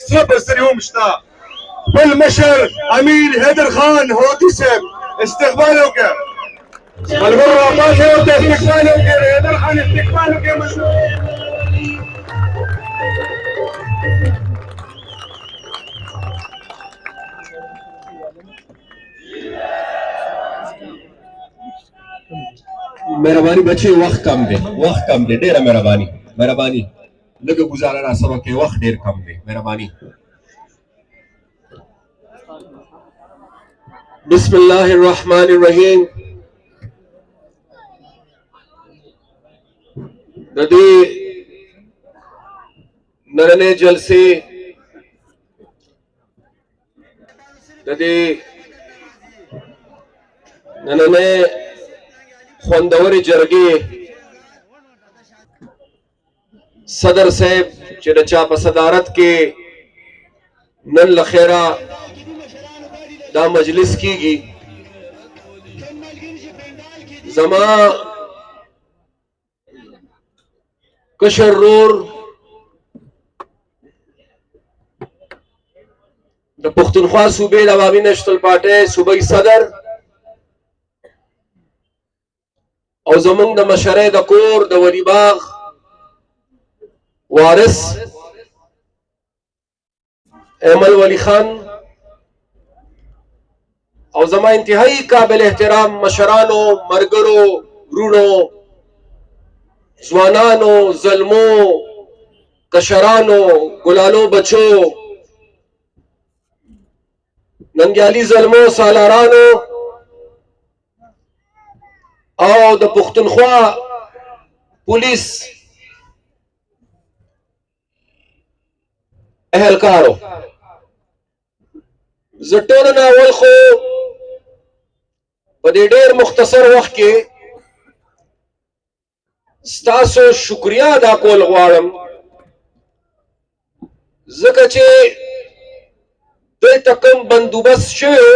صبر سريوم شتا بالمشر امير هيدر خان هودي سب استقباله كه البرة باشا استقباله كه هيدر خان استقباله كه مشروع मेहरबानी बच्चे वक्त कम दे डेरा मेहरबानी लगे गुजारा रहा सब के वक्त देर कम दे मेहरबानी बिस्मिल्लाहिर्रहमानिर्रहीम नदी नरने जलसे नदी नरने خوندوري جرګي صدر صاحب چې د چا په صدارت کې نن لخيرا دا مجلس کیږي زما کشر رور د پښتونخوا صوبې د عوامي نشتل پارټي صوبې صدر او زمونږ د مشرۍ د کور د ولی باغ وارث ایمل ولی خان او زما انتهایی قابل احترام مشرانو مرګرو رونو ځوانانو زلمو کشرانو ګلالو بچو ننګیالي زلمو سالارانو او د پښتونخوا پولیس اهلکارو زه ټولو نه اول خو په دې ډېر مختصر وخت کې ستاسو شکریا ادا کول غواړم ځکه چې دوی ته کوم بندوبست شوی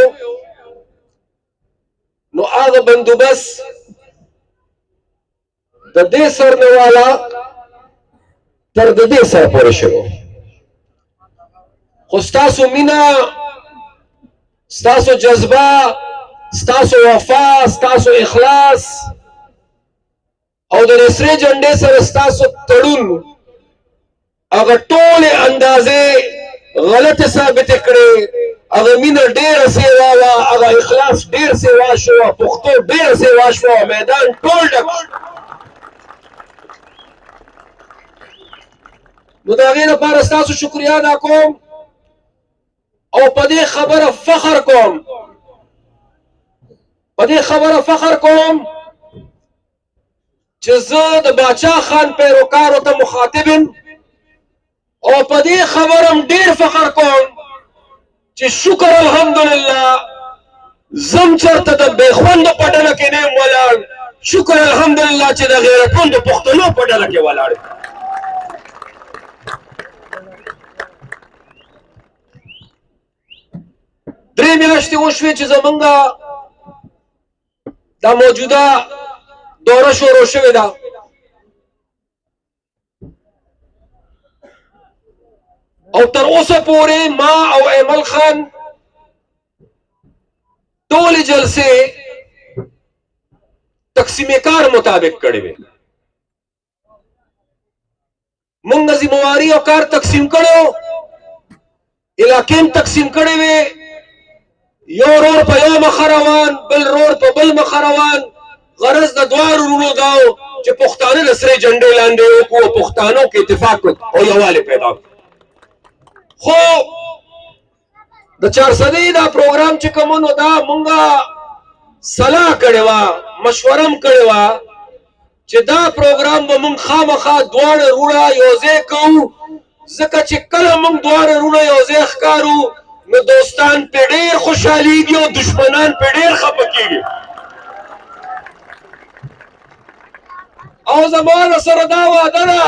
نو هغه بندوبست د دې سر نه والا تر د دې سر پورې شوی خو ستاسو مینا ستاسو جذبه ستاسو وفا ستاسو اخلاص او د نسرې جنډې سره ستاسو تړون هغه ټولې اندازې غلط ثابت کړي هغه مینه ډېره سیوا وه هغه اخلاص ډېر سیوا شو پښتو ډېره سیوا شو میدان ټول ډک نو د هغې لپاره ستاسو شکریا ادا کوم او په دې خبره فخر کوم چې زه د باچا خان پیروکارو ته مخاطب یم او په دې خبره ډېر فخر کوم چې شکر الحمدلله زم چرته د بېخوندو په ډله کې نه یم ولاړ شکر الحمدلله چې د غیرتمندو پښتنو په ډله کې ولاړ درې میاشتې وشوې چې زمونږ دا موجوده دوره شروع شوې ده او تر اوسه پورې ما او ایمل خان ټولې جلسې تقسیم کار مطابق کړې وې مونږ ذمہواری او کار تقسیم کړو علاقې تقسیم کړې وې یو رور په یو مخ روان بل رور په بل مخ روان غرض د دواړو رونو داو چې پښتانه د سرې جنډې لاندې وکړو پښتانو کې اتفاق او یووالی پیدا کړو خو د 400 دا پروګرام چې کوم نو دا مونږه صلاح کړې وه مشوره کړې وه چې دا پروګرام به مونږ خامخا دواړه رونه یوځای کوو ځکه چې کله مونږ دواړه رونه یوځای ښکارو نو دوستان پې ډېر خوشحالیږي او دشمنان پې ډېر خفه کېږي او زما سره دا وعده ده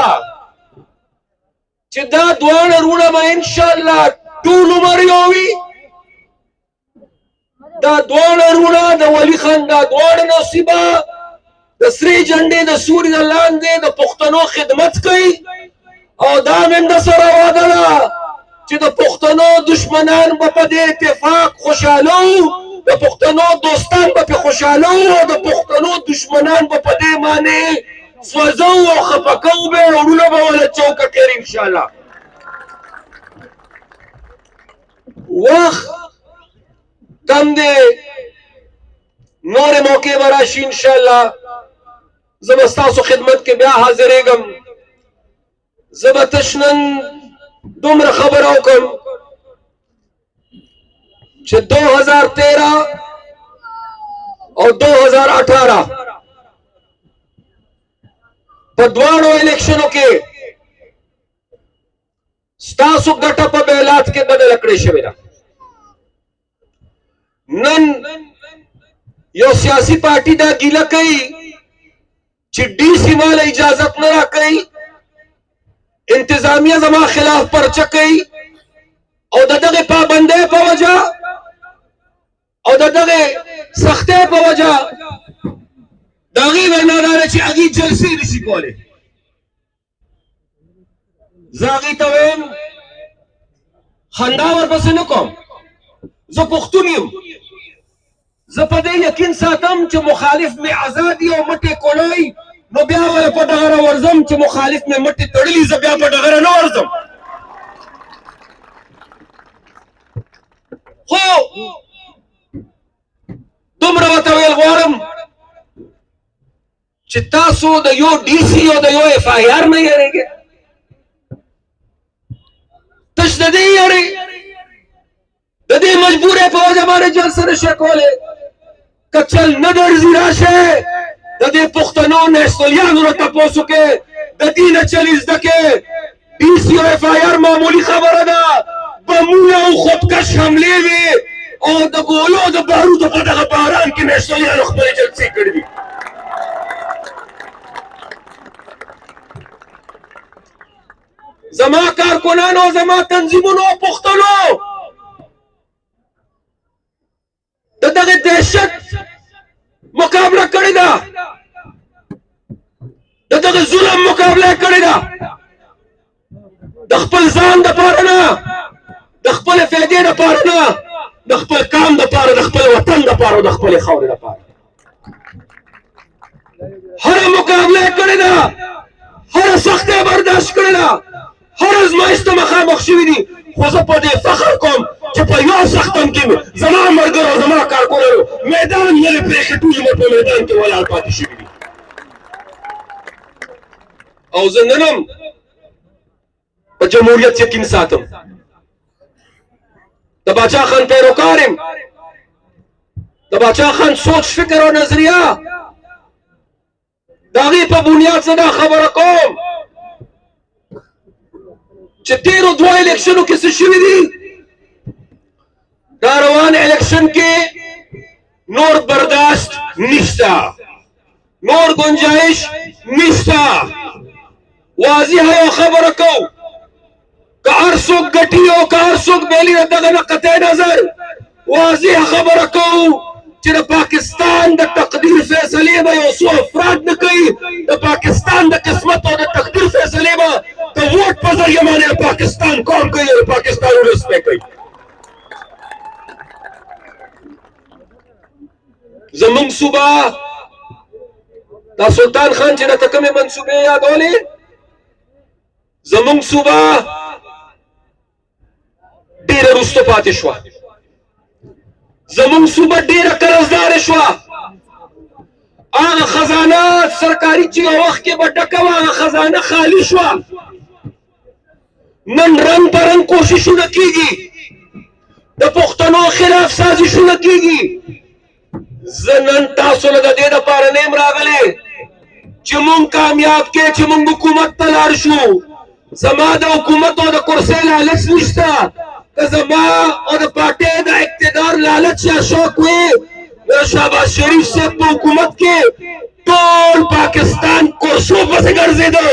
چې دا دواړه رونه به انشاءالله ټول عمر یو وي دا دواړه رونه د ولي خان دا دواړه نصیبه د سرې جنډې د سوري د لاندې د پښتنو خدمت کوي او دا مې د سره وعده ده چې د پښتنو دشمنان به په دې اتفاق خوشاله وو، د پښتنو دوستان به پې خوشاله وو، او د پښتنو دشمنان به په دې معنی سوځو او خفه کوو به، وروڼه به وله چوکه کړي انشاءالله. وخت کم دی، نورې موقع به راشي انشاءالله. زه به ستاسو خدمت کې بیا حاضرېږم. زه به تش نن دومره خبره وکړم چې 2013 او 2018 په دواړو الیکشنو کې ستاسو ګټه په بیلات کې بدله کړې شوې ده. نن یو سیاسي پارټي دا ګیله کوي چې ډي سی مال اجازت نه راکوي، انتظامیه زما خلاف پرچه کوي، او د دغه پابندۍ په وجه او د دغه سختۍ په وجه د هغې وینا دا ده چې هغې جلسې نشي کولی. زه هغې ته وایم خندا ورپسې نه کوم، زه پښتون یم، زه په دې یقین ساتم چې مخالف مې آزاد وي او مټې کولی، نو بیا به په ډغره ورځم چې مخالف مې مټې تړلي، زه بیا په ډغره نه ورځم. خو دومره ورته ویل غواړم چې تاسو د یو ډي سي او د یو اف آی آر نه یېرېږئ، تش د دې یېرئ، د دې مجبورۍ په وجه باندې جلسه نشئ کولی. که چل نه درځي راشئ، د دې پښتنو نیشنلیانو نه تپوس وکړئ، د دې نه چل زده کړئ. ډي سي او اف آی آر معمولي خبره ده، بمونه او خودکش حملې وي او د ګولو د بارودو په دغه باران کې نیشنلیانو خپلې جلسې کړي دي. زما کارکنانو، زما تنظیمونو، پښتنو د دغه دهشت مقابله کړې ده، د دغه ظلم مقابله کړې ده، د خپل ځان دپاره نه، د خپلې فایدې دپاره نه، د خپل قام دپاره، د خپل وطن دپاره او د خپلې خاورې دپاره هره مقابله یې کړې ده، هره سختۍ برداشت کړې ده، هر ازمایښت ته مخامخ شوي دي. خو زه په دې فخر کوم چې په یو سختم کې زما ملګرو، زما کارکونانو میدان نه دی پرېښی، ټول عمر په میدان کې ولاړ پاتې شوي دي. او زه نن هم په جمهوریت یقین ساتم، د باچا خان پیروکار یم، د باچا خان سوچ، فکر او نظریه د هغې په بنیاد زه دا خبره کوم چې تیرو دوه الیکشنو کې څه شوي دي، دا روان الیکشن کې نور برداشت نشته، نور گنجائش نشته. واضح یو خبره کو، که هر څوک ګټي او که هر څوک بیلي، د دغه نه قطع نظر واضح خبره کو چې د پاکستان د تقدیر فیصلې به یو څو افراد نه کوي، د پاکستان د قسمت او د تقدیر فیصلې به د ووټ په ذریعه باندې د پاکستان قوم کوي او د پاکستان ولس پې کوي. زمونږ صوبه دا سلطان خان چې راته کومې منصوبې یادولې، زمونږ صوبه ډېره وروسته پاتې شوه، زمونږ صوبه ډېره قرضداره شوه. هغه خزانه سرکاري چې یو وخت کې به ډکه وه، هغه خزانه خالي شوه. نن رنګ په رنګ کوششونه کېږي، د پښتنو خلاف سازشونه کېږي. زه نن تاسو له د دې دپاره نه یم راغلی چې مونږ کامیاب کې، چې مونږ حکومت ته لاړ شو. زما د حکومت او د کرسۍ لالچ نشته، که زما او د پارټۍ د اقتدار لالچ یا شوق وي، نو شهباز شریف صاحب په حکومت کې ټول پاکستان کرسو پسې ګرځېده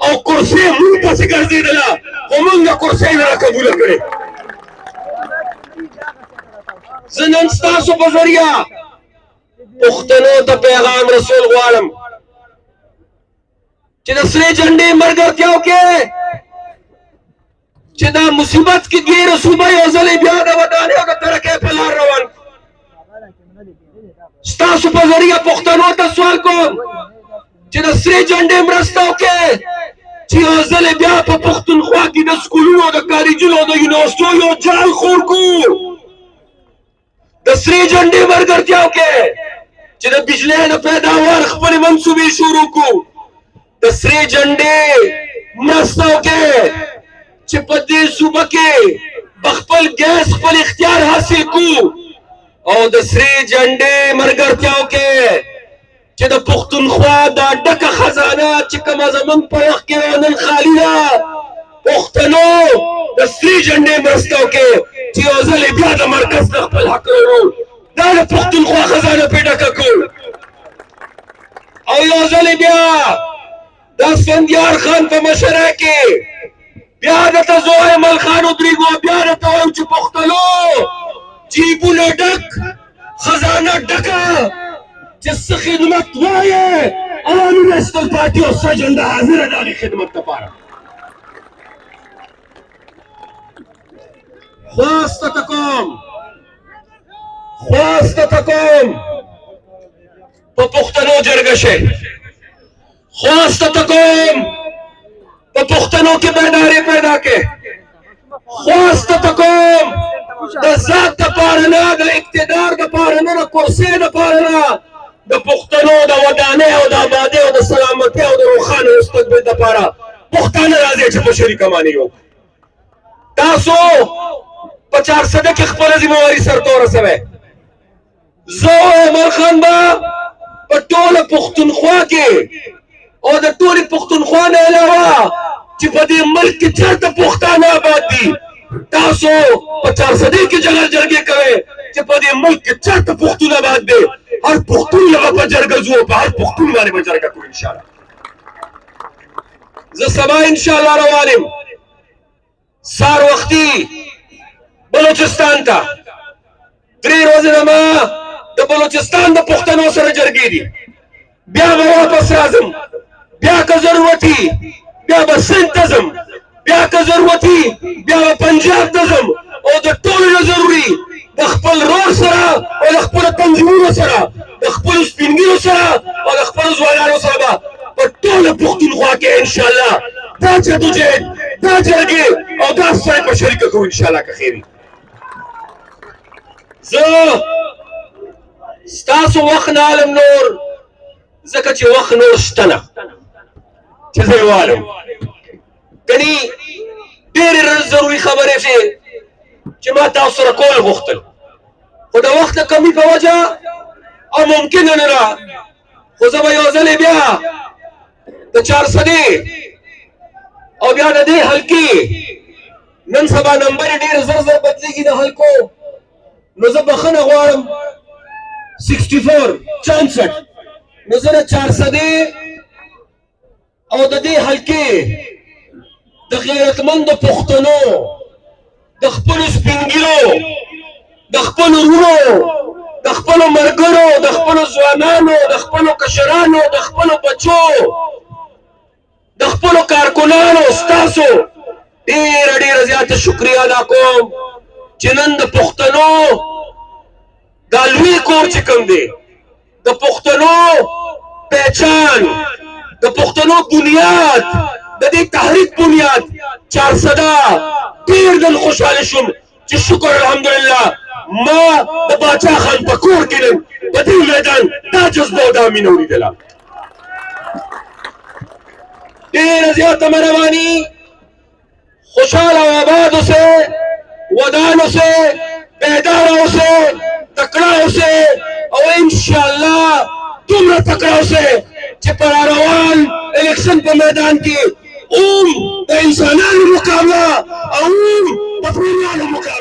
او کرسۍ مونږ پسې ګرځېدله، خو مونږ د کرسۍ نه راقبوله کړې. زه نن ستاسو په ذریعه پښتنو ته پیغام رسول غواړم چې د سرې جنډې ملګرتیاو کې چې دا مصیبت کې ډېره صوبه یو ځلې بیا د ودانۍ او د ترقۍ په لار روان ستاسو په ذریعه پښتنو ته سوال کوم چې د سرې جنډې مرسته وکړئ چې یو ځلې بیا په پښتونخوا کې د سکولونو د کالجونو د یونیورسټیو یو جال خور کړو د سرې جنډې ملګرتیا وکړئ چې د بجلۍ د پیداوار خپلې منصوبې شروع کړو د سرې جنډې مرسته وکړئ چې په دې صوبه کې په خپل ګیس خپل اختیار حاصل کړو او د سرې جنډې ملګرتیا وکړئ چې د پښتونخوا دا ډکه خزانه چې کومه زموږ په وخت کې نن خالي ده پښتنو د سرې جنډې مرسته وکړئ چې یو ځلې بیا د مرکز نه خپل حق لرو دا د پښتونخوا خزانه پرې ډکه کړو او یو ځلې بیا د اسفندیار خان په مشره کې بیا درته زه وایم ملخان ودرېږو بیا درته وایم چې پښتنو جیبونه ډک خزانه ډکه چې څه خدمت وایې عوامي نیشنل پارټي او سره جنډه حاضره ده هغې خدمت لپاره خواسته ته کوم په پښتنو جرګه شئ خواسته ته کوم په پښتنو کې بیداري پیدا کړئ خواسته ته کوم د ذات دپاره نه د اقتدار دپاره نه د کرسۍ دپاره نه د پښتنو د ودانۍ او د آبادۍ او د سلامتۍ او د روښانه مستقبل دپاره پښتانه راځئ چې مشري کمانې وکړو تاسو په چارسده کې خپله ذمهواري سرته ورسوئ زه عمر خان به په ټوله پښتونخوا کې او د ټولې پښتونخوا نه علاوه چې په دې ملک کې چېرته پښتانه آباد دي تاسو په چارسدې کې جرګې کوئ چې په دې ملک کې چېرته پښتون آباد دی هر پښتون هغه په جرګه ځو په هر پښتون باندې به جرګه کوو انشاءالله زه سبا انشاءالله روان یم سهار وختي بلوچستان ته 3 ورځې زما د بلوچستان د پښتنو سره جرګې دي بیا به واپس راځم بیا که ضرورتي بیا به سند ته ځم بیا که ضرورتي بیا به پنجاب ته ځم او د ټولو نه ضروري د خپل رور سره او د خپلو تنظیمونو سره د خپلو سپین ږیرو سره او د خپلو ځوانانو سره به په ټوله پښتونخوا کې انشاءالله دا جدوجهد دا جرګې او دا سړی په شریکه کوو انشاءالله که خیر وي زه ستاسو وخت نه علم نور ځکه چې وخت نور شته نه چې زه یې والم ګنې ډېرې ضروري خبرې چې ما تاسو سره کول غوښتل خو د وخت د کمي په وجه او ممکنه نه ده خو زه به یو ځلې بیا د چارسدې او بیا د دې حلقې نن سبا نمبر یې ډېر زر زر بدلېږي د حلقو نو زه بخښنه غواړم 64 نو زه د چارسدې او د دې حلقې د غیرتمندو پښتنو د خپلو سپین ږیرو د خپلو وروڼو د خپلو ملګرو د خپلو ځوانانو د خپلو کشرانو د خپلو بچو د خپلو کارکنانو ستاسو ډېره ډېره زیاته شکریه ادا کوم چې نن د پښتنو دا لوی کور چې کوم دی د پښتنو پہچان د پښتنو بنیاد د دې تحریک بنیاد چارسده ډېر دل خوشحاله شوم چې شکر الحمدلله ما د باچا خان په کور کې نن په دې میدان دا جذبه او دا مینه ولیدله ډېره زیاته مهرباني خوشحاله او آباد اوسئ ودان اوسئ بیدار اوسئ تکړه اوسئ او انشاءالله دومره تکړه اوسئ چې په راروان الیکشن په میدان کې اوم د انسانانو مقابله او اوم د پرونیانو مقابله